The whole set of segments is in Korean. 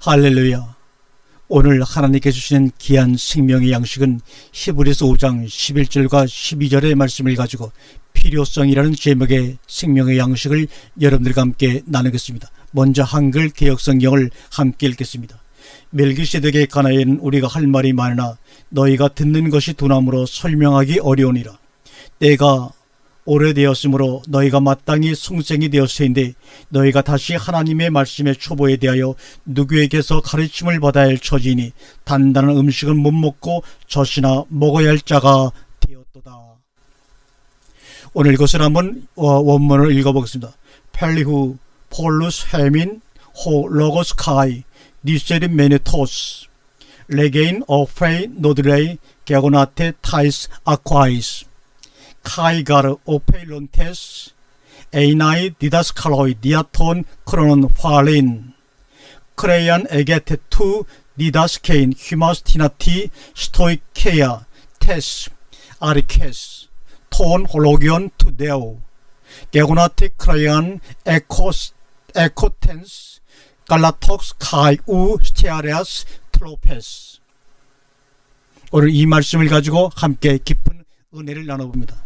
할렐루야. 오늘 하나님께 주시는 귀한 생명의 양식은 히브리서 5장 11절과 12절의 말씀을 가지고 필요성이라는 제목의 생명의 양식을 여러분들과 함께 나누겠습니다. 먼저 한글 개역성경을 함께 읽겠습니다. 멜기세덱의 가나에는 우리가 할 말이 많으나 너희가 듣는 것이 두나무로 설명하기 어려우니라. 때가 오래되었으므로 너희가 마땅히 성생이 되었으인데 너희가 다시 하나님의 말씀의 초보에 대하여 누구에게서 가르침을 받아야 할 처지이니 단단한 음식은 못 먹고 젖이나 먹어야 할 자가 되었도다. 오늘 이것을 한번 원문을 읽어보겠습니다. 펠리후 폴루스 헤민 호 로고스 카이 니세리 메네토스 레게인 오페이 노드레이 게고나테 타이스 아콰이스 카이가르 오페일론테스 에이나이 디다스칼로이 디아톤 크로논 파린 크레이안 에게테 투 디다스케인 휴마스티나티 스토이케야 테스 아리케스 톤 홀로기온 투데오 게고나테 크레이안 에코텐스 갈라톡스 카이 우 스테아레아스 트로페스. 오늘 이 말씀을 가지고 함께 깊은 은혜를 나눠봅니다.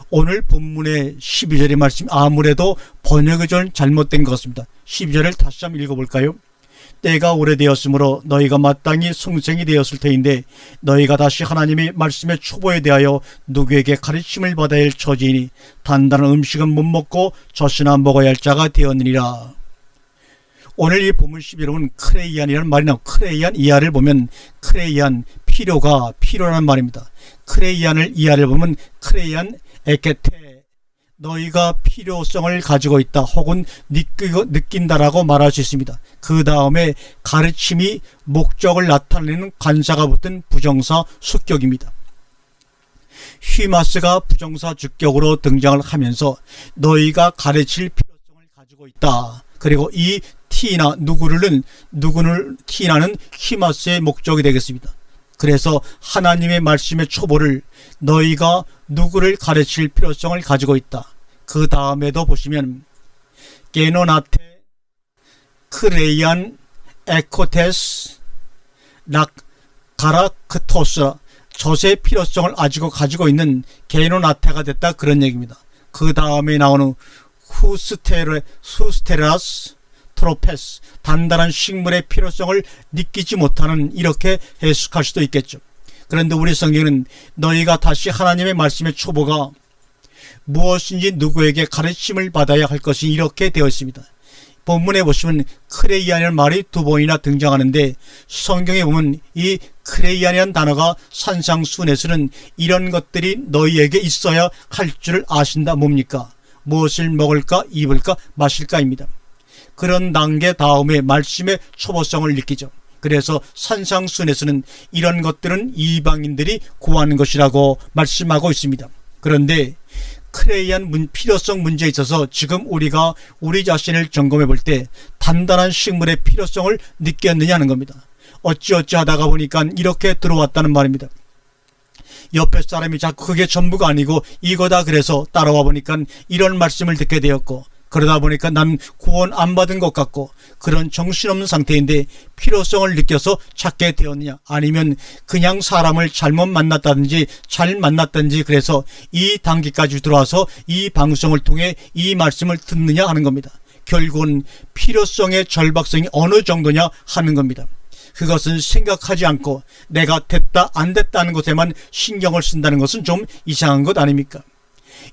오늘 본문의 12절의 말씀 아무래도 번역이 좀 잘못된 것 같습니다. 12절을 다시 한번 읽어볼까요? 때가 오래되었으므로 너희가 마땅히 성생이 되었을 터인데 너희가 다시 하나님의 말씀의 초보에 대하여 누구에게 가르침을 받아야 할 처지이니 단단한 음식은 못 먹고 젖이나 먹어야 할 자가 되었느니라. 오늘 이 본문 11호는 크레이안이라는 말이 나오고 크레이안 이하를 보면 크레이안 필요라는 말입니다. 크레이안을 이하를 보면 크레이안 에케테 너희가 필요성을 가지고 있다 혹은 느낀다라고 말할 수 있습니다. 그 다음에 가르침이 목적을 나타내는 관사가 붙은 부정사 수격입니다. 휘마스가 부정사 주격으로 등장을 하면서 너희가 가르칠 필요성을 가지고 있다. 그리고 이 티나 누구를 티나는 휘마스의 목적이 되겠습니다. 그래서 하나님의 말씀의 초보를 너희가 누구를 가르칠 필요성을 가지고 있다. 그 다음에도 보시면 게노나테 크레이안 에코테스 가라크토스 젖의 필요성을 가지고 있는 게노나테가 됐다 그런 얘기입니다. 그 다음에 나오는 후스테라스 트로페스 단단한 식물의 필요성을 느끼지 못하는 이렇게 해석할 수도 있겠죠. 그런데 우리 성경은 너희가 다시 하나님의 말씀의 초보가 무엇인지 누구에게 가르침을 받아야 할 것이 이렇게 되어 있습니다. 본문에 보시면 크레이안이라는 말이 두 번이나 등장하는데 성경에 보면 이 크레이안이라는 단어가 산상순에서는 이런 것들이 너희에게 있어야 할 줄을 아신다. 뭡니까? 무엇을 먹을까 입을까 마실까입니다. 그런 단계 다음에 말씀의 초보성을 느끼죠. 그래서 산상순에서는 이런 것들은 이방인들이 구하는 것이라고 말씀하고 있습니다. 그런데 크레이안 필요성 문제에 있어서 지금 우리가 우리 자신을 점검해 볼 때 단단한 식물의 필요성을 느꼈느냐는 겁니다. 어찌어찌 하다가 보니까 이렇게 들어왔다는 말입니다. 옆에 사람이 자꾸 그게 전부가 아니고 이거다 그래서 따라와 보니까 이런 말씀을 듣게 되었고 그러다 보니까 난 구원 안 받은 것 같고 그런 정신없는 상태인데 필요성을 느껴서 찾게 되었느냐 아니면 그냥 사람을 잘못 만났다든지 잘 만났다든지 그래서 이 단계까지 들어와서 이 방송을 통해 이 말씀을 듣느냐 하는 겁니다. 결국은 필요성의 절박성이 어느 정도냐 하는 겁니다. 그것은 생각하지 않고 내가 됐다 안 됐다는 것에만 신경을 쓴다는 것은 좀 이상한 것 아닙니까?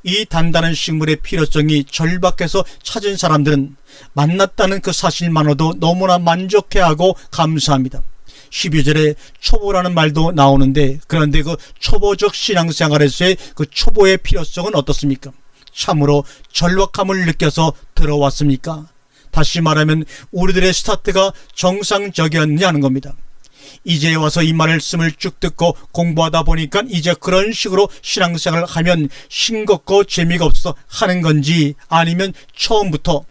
이 단단한 식물의 필요성이 절박해서 찾은 사람들은 만났다는 그 사실만으로도 너무나 만족해하고 감사합니다. 12절에 초보라는 말도 나오는데 그런데 그 초보적 신앙생활에서의 그 초보의 필요성은 어떻습니까? 참으로 절박함을 느껴서 들어왔습니까? 다시 말하면 우리들의 스타트가 정상적이었느냐는 겁니다. 이제 와서 이 말씀을 쭉 듣고 공부하다 보니까 이제 그런 식으로 신앙생활을 하면 싱겁고 재미가 없어서 하는 건지 아니면 처음부터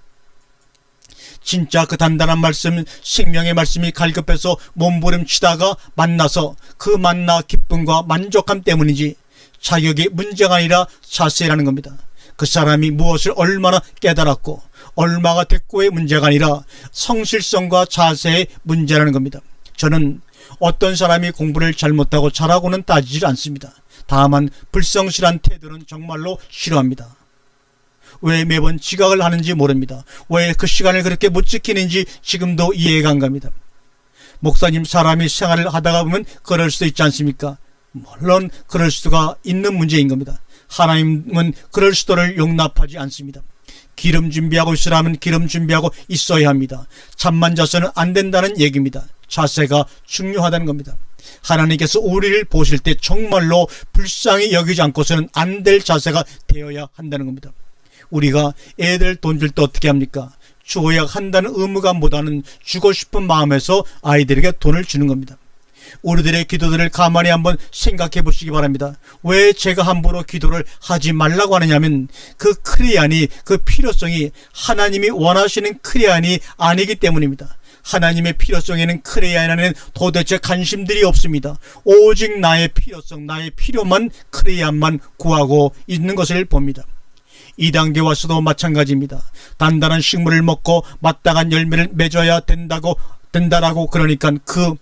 진짜 그 단단한 말씀 생명의 말씀이 갈급해서 몸부림치다가 만나서 그 만나 기쁨과 만족감 때문인지 자격이 문제가 아니라 자세라는 겁니다. 그 사람이 무엇을 얼마나 깨달았고 얼마가 됐고의 문제가 아니라 성실성과 자세의 문제라는 겁니다. 저는 어떤 사람이 공부를 잘못하고 잘하고는 따지질 않습니다. 다만 불성실한 태도는 정말로 싫어합니다. 왜 매번 지각을 하는지 모릅니다. 왜 그 시간을 그렇게 못 지키는지 지금도 이해가 안 갑니다. 목사님, 사람이 생활을 하다가 보면 그럴 수도 있지 않습니까? 물론 그럴 수가 있는 문제인 겁니다. 하나님은 그럴 수도를 용납하지 않습니다. 기름 준비하고 있으라면 기름 준비하고 있어야 합니다. 잠만 자서는 안 된다는 얘기입니다. 자세가 중요하다는 겁니다. 하나님께서 우리를 보실 때 정말로 불쌍히 여기지 않고서는 안 될 자세가 되어야 한다는 겁니다. 우리가 애들 돈 줄 때 어떻게 합니까? 주어야 한다는 의무감보다는 주고 싶은 마음에서 아이들에게 돈을 주는 겁니다. 우리들의 기도들을 가만히 한번 생각해 보시기 바랍니다. 왜 제가 함부로 기도를 하지 말라고 하느냐면 그 크리안이, 그 필요성이 하나님이 원하시는 크리안이 아니기 때문입니다. 하나님의 필요성에는 크리안에는 도대체 관심들이 없습니다. 오직 나의 필요성, 나의 필요만, 크리안만 구하고 있는 것을 봅니다. 2단계 와서도 마찬가지입니다. 단단한 식물을 먹고 마땅한 열매를 맺어야 된다라고 그러니까 그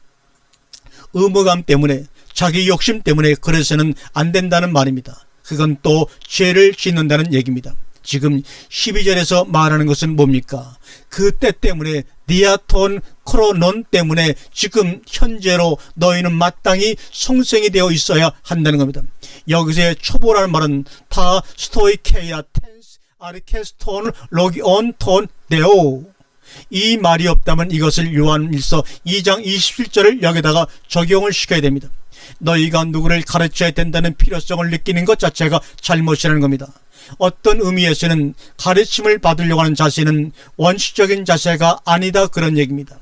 의무감 때문에, 자기 욕심 때문에 그래서는 안 된다는 말입니다. 그건 또 죄를 짓는다는 얘기입니다. 지금 12절에서 말하는 것은 뭡니까? 그 때 때문에, 디아톤 크로논 때문에 지금 현재로 너희는 마땅히 성생이 되어 있어야 한다는 겁니다. 여기서의 초보라는 말은 타 스토이케이아 텐스 아르케스톤 로기온 톤 데오, 이 말이 없다면 이것을 요한일서 2장 27절을 여기다가 적용을 시켜야 됩니다. 너희가 누구를 가르쳐야 된다는 필요성을 느끼는 것 자체가 잘못이라는 겁니다. 어떤 의미에서는 가르침을 받으려고 하는 자세는 원시적인 자세가 아니다, 그런 얘기입니다.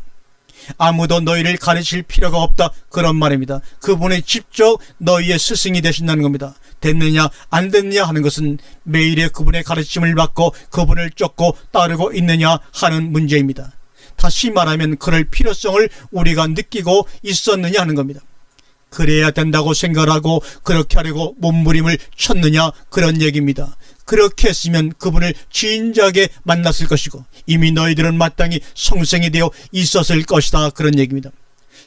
아무도 너희를 가르칠 필요가 없다, 그런 말입니다. 그분이 직접 너희의 스승이 되신다는 겁니다. 됐느냐 안 됐느냐 하는 것은 매일의 그분의 가르침을 받고 그분을 쫓고 따르고 있느냐 하는 문제입니다. 다시 말하면 그럴 필요성을 우리가 느끼고 있었느냐 하는 겁니다. 그래야 된다고 생각하고 그렇게 하려고 몸부림을 쳤느냐, 그런 얘기입니다. 그렇게 했으면 그분을 진작에 만났을 것이고 이미 너희들은 마땅히 성생이 되어 있었을 것이다, 그런 얘기입니다.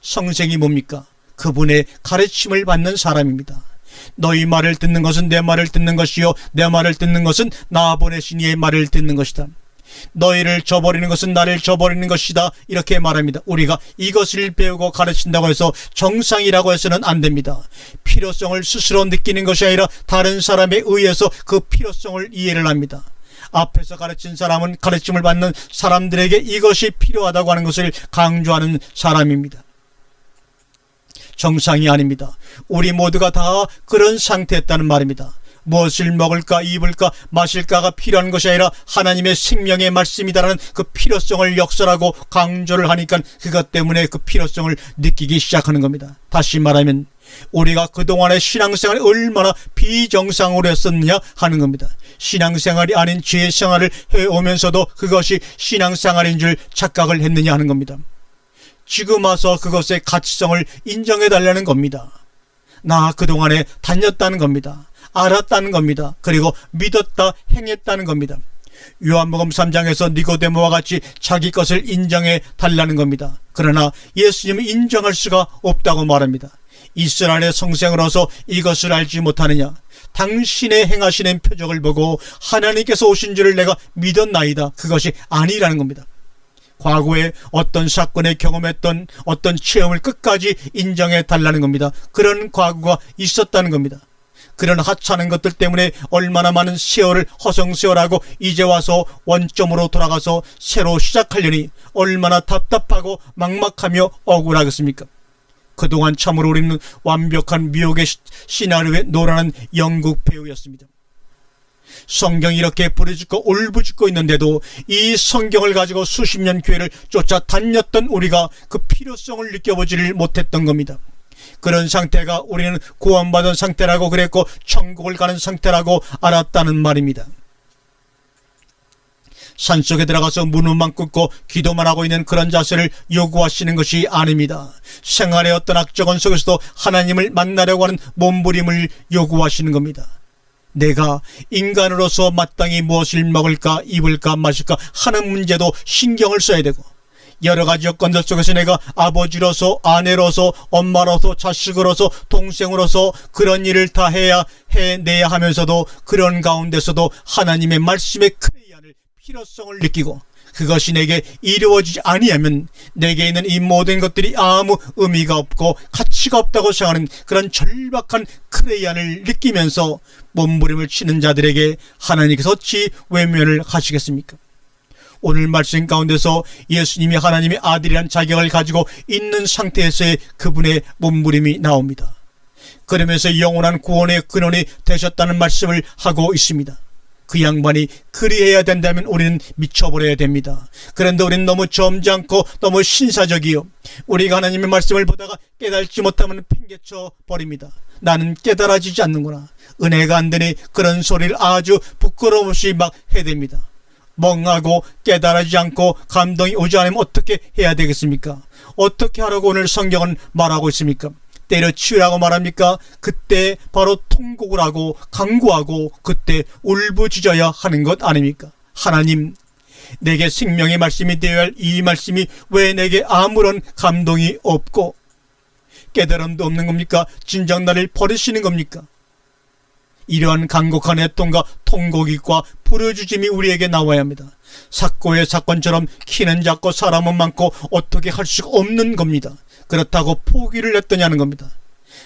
성생이 뭡니까? 그분의 가르침을 받는 사람입니다. 너희 말을 듣는 것은 내 말을 듣는 것이요 내 말을 듣는 것은 나 보내신 이의 말을 듣는 것이다. 너희를 저버리는 것은 나를 저버리는 것이다, 이렇게 말합니다. 우리가 이것을 배우고 가르친다고 해서 정상이라고 해서는 안 됩니다. 필요성을 스스로 느끼는 것이 아니라 다른 사람에 의해서 그 필요성을 이해를 합니다. 앞에서 가르친 사람은 가르침을 받는 사람들에게 이것이 필요하다고 하는 것을 강조하는 사람입니다. 정상이 아닙니다. 우리 모두가 다 그런 상태였다는 말입니다. 무엇을 먹을까 입을까 마실까가 필요한 것이 아니라 하나님의 생명의 말씀이다라는 그 필요성을 역설하고 강조를 하니까 그것 때문에 그 필요성을 느끼기 시작하는 겁니다. 다시 말하면 우리가 그동안의 신앙생활이 얼마나 비정상으로 했었느냐 하는 겁니다. 신앙생활이 아닌 죄의 생활을 해오면서도 그것이 신앙생활인 줄 착각을 했느냐 하는 겁니다. 지금 와서 그것의 가치성을 인정해달라는 겁니다. 나 그동안에 다녔다는 겁니다. 알았다는 겁니다. 그리고 믿었다, 행했다는 겁니다. 요한복음 3장에서 니고데모와 같이 자기 것을 인정해 달라는 겁니다. 그러나 예수님은 인정할 수가 없다고 말합니다. 이스라엘의 성생으로서 이것을 알지 못하느냐? 당신의 행하시는 표적을 보고 하나님께서 오신 줄을 내가 믿었나이다. 그것이 아니라는 겁니다. 과거에 어떤 사건에 경험했던 어떤 체험을 끝까지 인정해 달라는 겁니다. 그런 과거가 있었다는 겁니다. 그런 하찮은 것들 때문에 얼마나 많은 세월을 허송세월하고 이제 와서 원점으로 돌아가서 새로 시작하려니 얼마나 답답하고 막막하며 억울하겠습니까? 그동안 참으로 우리는 완벽한 미혹의 시나리오에 놀아난 영국 배우였습니다. 성경이 이렇게 부르짖고 울부짖고 있는데도 이 성경을 가지고 수십 년 교회를 쫓아다녔던 우리가 그 필요성을 느껴보지를 못했던 겁니다. 그런 상태가 우리는 구원받은 상태라고 그랬고 천국을 가는 상태라고 알았다는 말입니다. 산속에 들어가서 무릎만 꿇고 기도만 하고 있는 그런 자세를 요구하시는 것이 아닙니다. 생활의 어떤 악조건 속에서도 하나님을 만나려고 하는 몸부림을 요구하시는 겁니다. 내가 인간으로서 마땅히 무엇을 먹을까 입을까 마실까 하는 문제도 신경을 써야 되고, 여러 가지 여건들 속에서 내가 아버지로서 아내로서 엄마로서 자식으로서 동생으로서 그런 일을 다 해내야 하면서도 그런 가운데서도 하나님의 말씀의 크레이안을 필요성을 느끼고, 그것이 내게 이루어지지 아니하면 내게 있는 이 모든 것들이 아무 의미가 없고 가치가 없다고 생각하는 그런 절박한 크레이안을 느끼면서 몸부림을 치는 자들에게 하나님께서 어찌 외면을 하시겠습니까? 오늘 말씀 가운데서 예수님이 하나님의 아들이란 자격을 가지고 있는 상태에서의 그분의 몸부림이 나옵니다. 그러면서 영원한 구원의 근원이 되셨다는 말씀을 하고 있습니다. 그 양반이 그리해야 된다면 우리는 미쳐버려야 됩니다. 그런데 우리는 너무 점잖고 너무 신사적이요, 우리가 하나님의 말씀을 보다가 깨달지 못하면 팽개쳐 버립니다. 나는 깨달아지지 않는구나, 은혜가 안 되니 그런 소리를 아주 부끄러움 없이 막 해댑니다. 멍하고 깨달아지지 않고 감동이 오지 않으면 어떻게 해야 되겠습니까? 어떻게 하라고 오늘 성경은 말하고 있습니까? 때려치우라고 말합니까? 그때 바로 통곡을 하고 간구하고 그때 울부짖어야 하는 것 아닙니까? 하나님, 내게 생명의 말씀이 되어야 할 이 말씀이 왜 내게 아무런 감동이 없고 깨달음도 없는 겁니까? 진정 나를 버리시는 겁니까? 이러한 간곡한 애통과 통곡과 부르짖음이 우리에게 나와야 합니다. 삭고의 사건처럼 키는 작고 사람은 많고 어떻게 할 수가 없는 겁니다. 그렇다고 포기를 했더냐는 겁니다.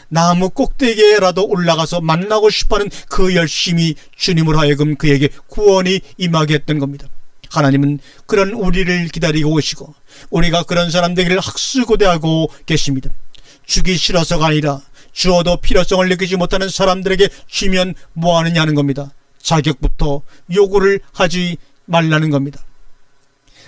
나무 꼭대기에라도 올라가서 만나고 싶어하는 그 열심이 주님으로 하여금 그에게 구원이 임하게 했던 겁니다. 하나님은 그런 우리를 기다리고 계시고 우리가 그런 사람 되기를 학수고대하고 계십니다. 주기 싫어서가 아니라 주어도 필요성을 느끼지 못하는 사람들에게 주면 뭐하느냐는 겁니다. 자격부터 요구를 하지 말라는 겁니다.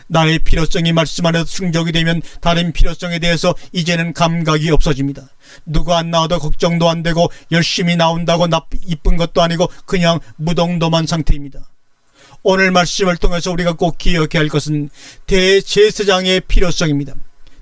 나의 필요성이 말씀 안에서 충족이 되면 다른 필요성에 대해서 이제는 감각이 없어집니다. 누가 안 나와도 걱정도 안 되고 열심히 나온다고 이쁜 것도 아니고 그냥 무동도만 상태입니다. 오늘 말씀을 통해서 우리가 꼭 기억해야 할 것은 대제사장의 필요성입니다.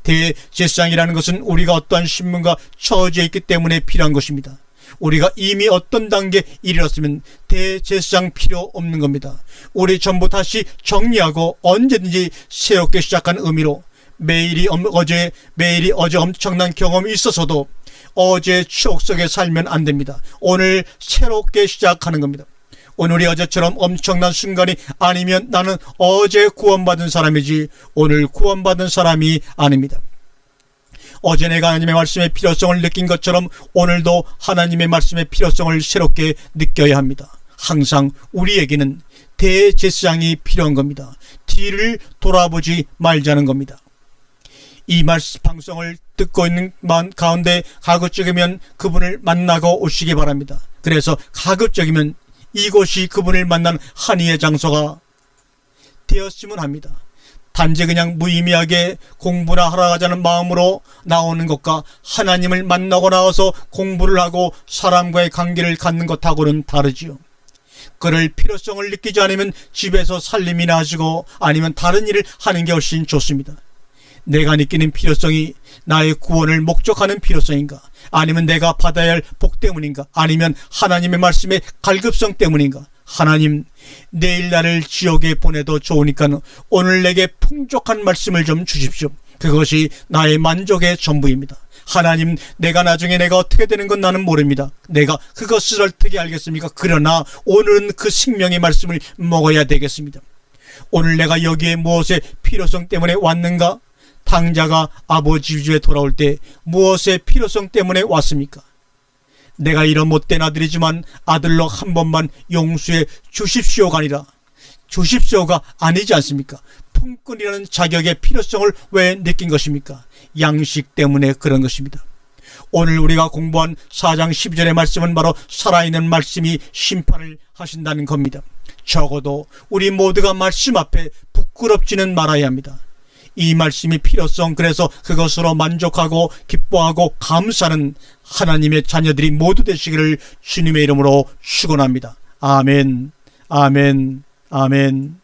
대제사장이라는 것은 우리가 어떠한 신분과 처지에 있기 때문에 필요한 것입니다. 우리가 이미 어떤 단계에 이르렀으면 대제사장 필요 없는 겁니다. 우리 전부 다시 정리하고 언제든지 새롭게 시작한 의미로 매일이 어제 엄청난 경험이 있어서도 어제 추억 속에 살면 안 됩니다. 오늘 새롭게 시작하는 겁니다. 오늘이 어제처럼 엄청난 순간이 아니면 나는 어제 구원받은 사람이지 오늘 구원받은 사람이 아닙니다. 어제 내가 하나님의 말씀의 필요성을 느낀 것처럼 오늘도 하나님의 말씀의 필요성을 새롭게 느껴야 합니다. 항상 우리에게는 대제사장이 필요한 겁니다. 뒤를 돌아보지 말자는 겁니다. 이 말씀 방송을 듣고 있는 가운데 가급적이면 그분을 만나고 오시기 바랍니다. 그래서 가급적이면 이곳이 그분을 만난 한의의 장소가 되었으면 합니다. 단지 그냥 무의미하게 공부나 하러 가자는 마음으로 나오는 것과 하나님을 만나고 나와서 공부를 하고 사람과의 관계를 갖는 것하고는 다르지요. 그럴 필요성을 느끼지 않으면 집에서 살림이나 하시고 아니면 다른 일을 하는 게 훨씬 좋습니다. 내가 느끼는 필요성이 나의 구원을 목적하는 필요성인가? 아니면 내가 받아야 할 복 때문인가? 아니면 하나님의 말씀의 갈급성 때문인가? 하나님, 내일 나를 지옥에 보내도 좋으니까 오늘 내게 풍족한 말씀을 좀 주십시오. 그것이 나의 만족의 전부입니다. 하나님, 내가 나중에 내가 어떻게 되는 건 나는 모릅니다. 내가 그것을 어떻게 알겠습니까? 그러나 오늘은 그 생명의 말씀을 먹어야 되겠습니다. 오늘 내가 여기에 무엇의 필요성 때문에 왔는가? 탕자가 아버지 집에 돌아올 때 무엇의 필요성 때문에 왔습니까? 내가 이런 못된 아들이지만 아들로 한 번만 용서해 주십시오가 아니라 주십시오가 아니지 않습니까? 품꾼이라는 자격의 필요성을 왜 느낀 것입니까? 양식 때문에 그런 것입니다. 오늘 우리가 공부한 4장 12절의 말씀은 바로 살아있는 말씀이 심판을 하신다는 겁니다. 적어도 우리 모두가 말씀 앞에 부끄럽지는 말아야 합니다. 이 말씀이 필요성, 그래서 그것으로 만족하고 기뻐하고 감사하는 하나님의 자녀들이 모두 되시기를 주님의 이름으로 축원합니다. 아멘, 아멘, 아멘.